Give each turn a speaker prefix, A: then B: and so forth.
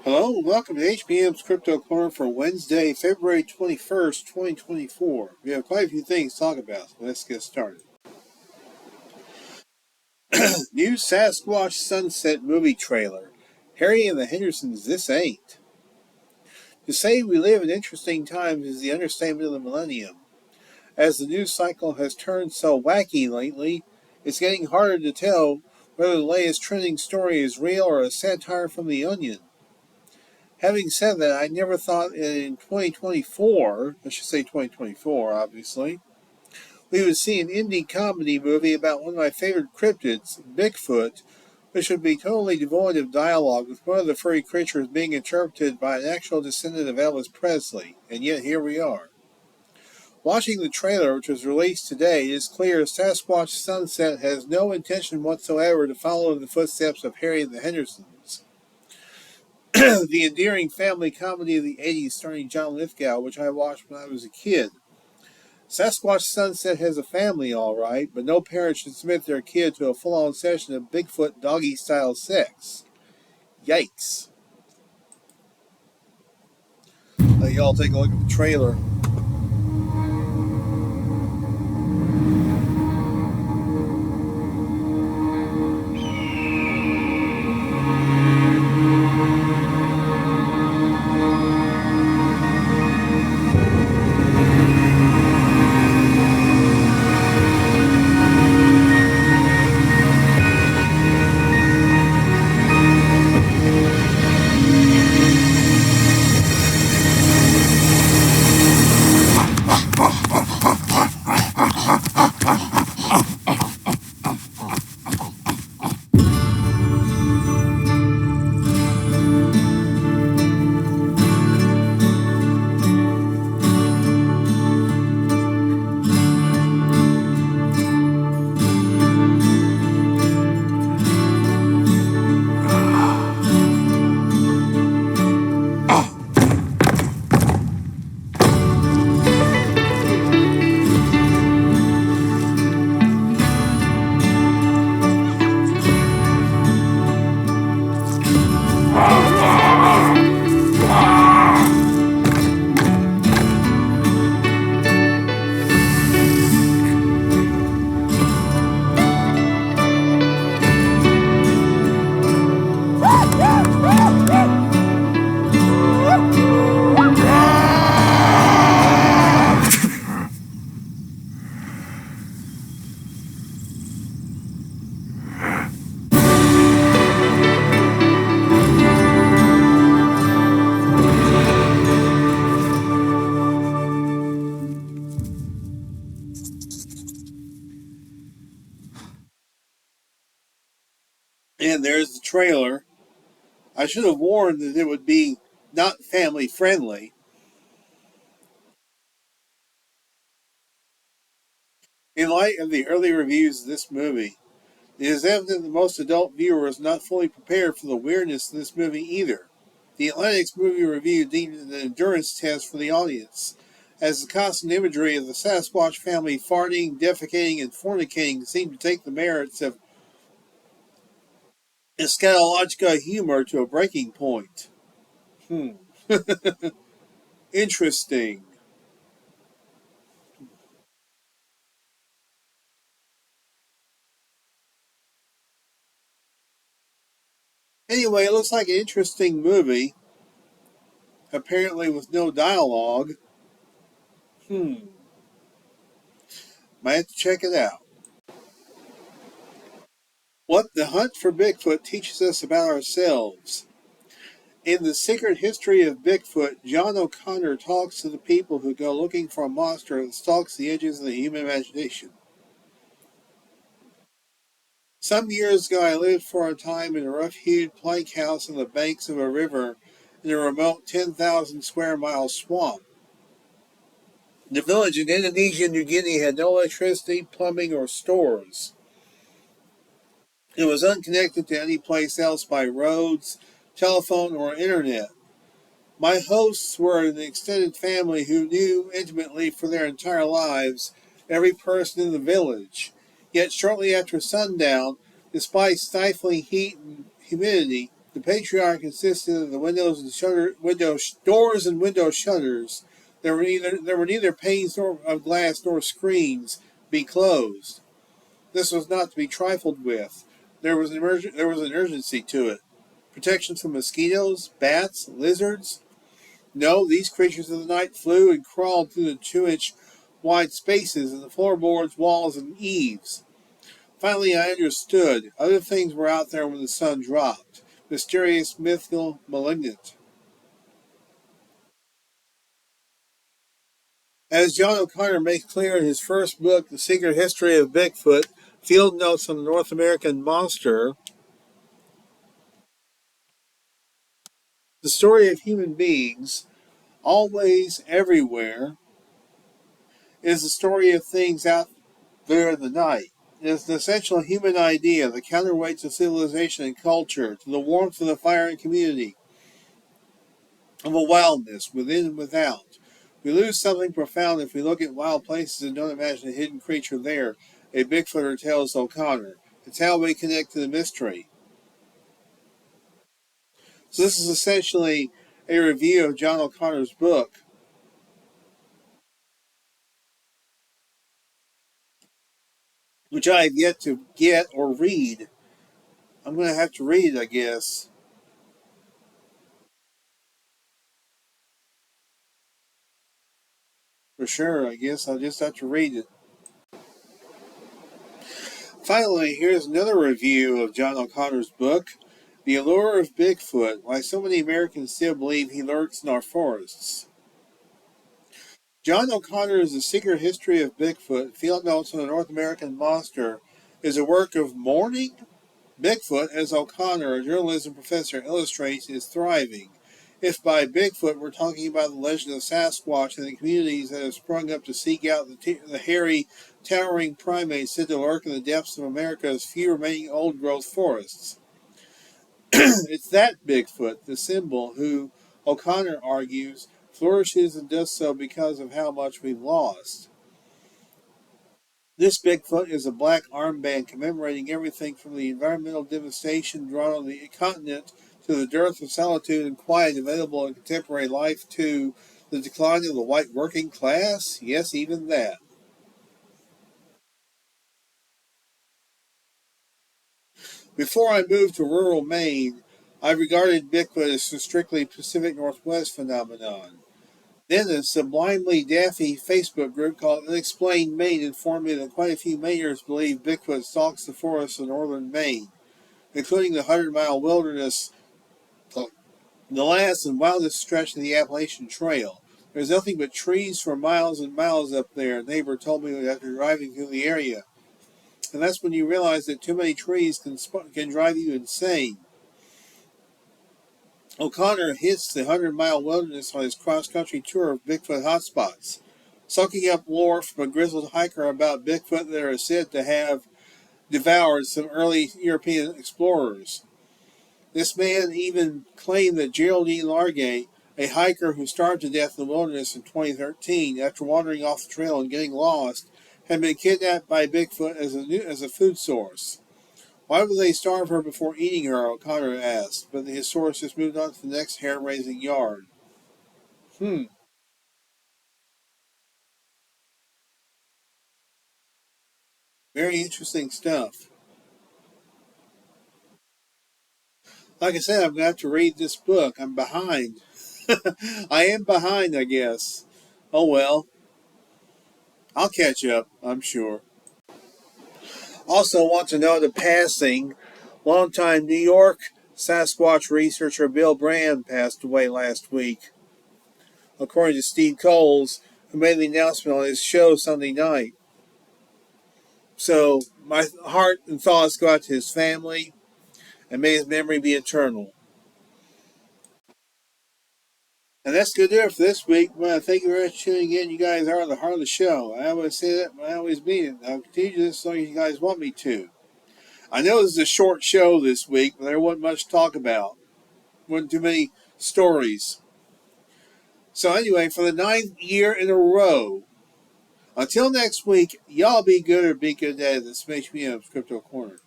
A: Hello and welcome to HBM's Crypto-Corner for Wednesday, February 21st, 2024. We have quite a few things to talk about, so let's get started. New Sasquatch Sunset movie trailer. Harry and the Hendersons, this ain't. To say we live in interesting times is the understatement of the millennium. As the news cycle has turned so wacky lately, it's getting harder to tell whether the latest trending story is real or a satire from The Onion. Having said that, I never thought in 2024, I should say 2024, obviously, we would see an indie comedy movie about one of my favorite cryptids, Bigfoot, which would be totally devoid of dialogue, with one of the furry creatures being interpreted by an actual descendant of Elvis Presley. And yet here we are. Watching the trailer, which was released today, it is clear Sasquatch Sunset has no intention whatsoever to follow in the footsteps of Harry and the Hendersons. The endearing family comedy of the 80s starring John Lithgow, which I watched when I was a kid. Sasquatch Sunset has a family, all right, but no parent should submit their kid to a full-on session of Bigfoot doggy-style sex. Yikes. Let y'all take a look at the trailer. And there's the trailer. I should have warned that it would be not family friendly. In light of the early reviews of this movie, it is evident that most adult viewers are not fully prepared for the weirdness of this movie either. The Atlantic's movie review deemed it an endurance test for the audience, as the constant imagery of the Sasquatch family farting, defecating, and fornicating seemed to take the merits of eschatological humor to a breaking point. Interesting. Anyway, it looks like an interesting movie, apparently with no dialogue. Might have to check it out. What the hunt for Bigfoot teaches us about ourselves. In The Secret History of Bigfoot, John O'Connor talks to the people who go looking for a monster that stalks the edges of the human imagination. Some years ago, I lived for a time in a rough-hewed plank house on the banks of a river in a remote 10,000 square mile swamp. The village in Indonesia and New Guinea had no electricity, plumbing, or stores. It was unconnected to any place else by roads, telephone, or internet. My hosts were an extended family who knew intimately for their entire lives every person in the village. Yet shortly after sundown, despite stifling heat and humidity, The patriarch insisted that the doors and window shutters, there were neither panes of glass nor screens, be closed. This was not to be trifled with. There was an urgency to it. Protection from mosquitoes, bats, lizards. No, these creatures of the night flew and crawled through the 2-inch wide spaces in the floorboards, walls, and eaves. Finally, I understood. Other things were out there when the sun dropped. Mysterious, mythical, malignant. As John O'Connor makes clear in his first book, The Secret History of Bigfoot, Field Notes on the North American Monster, the story of human beings, always, everywhere, is the story of things out there in the night. It is an essential human idea, the counterweight to civilization and culture, to the warmth of the fire and community, of a wildness within and without. We lose something profound if we look at wild places and don't imagine a hidden creature there, a Bigfooter tells O'Connor. It's how we connect to the mystery. So this is essentially a review of John O'Connor's book, which I have yet to get or read. I'm going to have to read it, I guess. For sure, I guess I'll just have to read it. Finally, here's another review of John O'Connor's book, The Allure of Bigfoot, Why So Many Americans Still Believe He Lurks in Our Forests. John O'Connor's The Secret History of Bigfoot, Field Notes on the North American Monster, is a work of mourning. Bigfoot, as O'Connor, a journalism professor, illustrates, is thriving. If by Bigfoot we're talking about the legend of Sasquatch and the communities that have sprung up to seek out the hairy, towering primates said to lurk in the depths of America's few remaining old-growth forests. It's that Bigfoot, the symbol, who, O'Connor argues, flourishes and does so because of how much we've lost. This Bigfoot is a black armband commemorating everything from the environmental devastation drawn on the continent to the dearth of solitude and quiet available in contemporary life to the decline of the white working class. Yes, even that. Before I moved to rural Maine, I regarded Bigfoot as a strictly Pacific Northwest phenomenon. Then a sublimely daffy Facebook group called Unexplained Maine informed me that quite a few Mainers believe Bigfoot stalks the forests of northern Maine, including the 100-mile wilderness, the last and wildest stretch of the Appalachian Trail. There's nothing but trees for miles and miles up there, a neighbor told me after driving through the area. And that's when you realize that too many trees can drive you insane. O'Connor hits the 100-mile wilderness on his cross-country tour of Bigfoot hotspots, soaking up lore from a grizzled hiker about Bigfoot that are said to have devoured some early European explorers. This man even claimed that Geraldine Largay, a hiker who starved to death in the wilderness in 2013 after wandering off the trail and getting lost, had been kidnapped by Bigfoot as a food source. Why would they starve her before eating her, O'Connor asked, but his source just moved on to the next hair-raising yard. Very interesting stuff. Like I said, I'm going to have to read this book. I'm behind. I am behind, I guess. Oh well. I'll catch up, I'm sure. Also want to know the passing. Longtime New York Sasquatch researcher Bill Brand passed away last week, according to Steve Coles, who made the announcement on his show Sunday night. So my heart and thoughts go out to his family, and may his memory be eternal. And that's going to do it for this week. Well, thank you very much for tuning in. You guys are the heart of the show. I always say that, but I always mean it. I'll continue this as long as you guys want me to. I know this is a short show this week, but there wasn't much to talk about. Wasn't too many stories. So anyway, for the 9th year in a row, until next week, y'all be good or be good at this May-HBM Crypto Corner.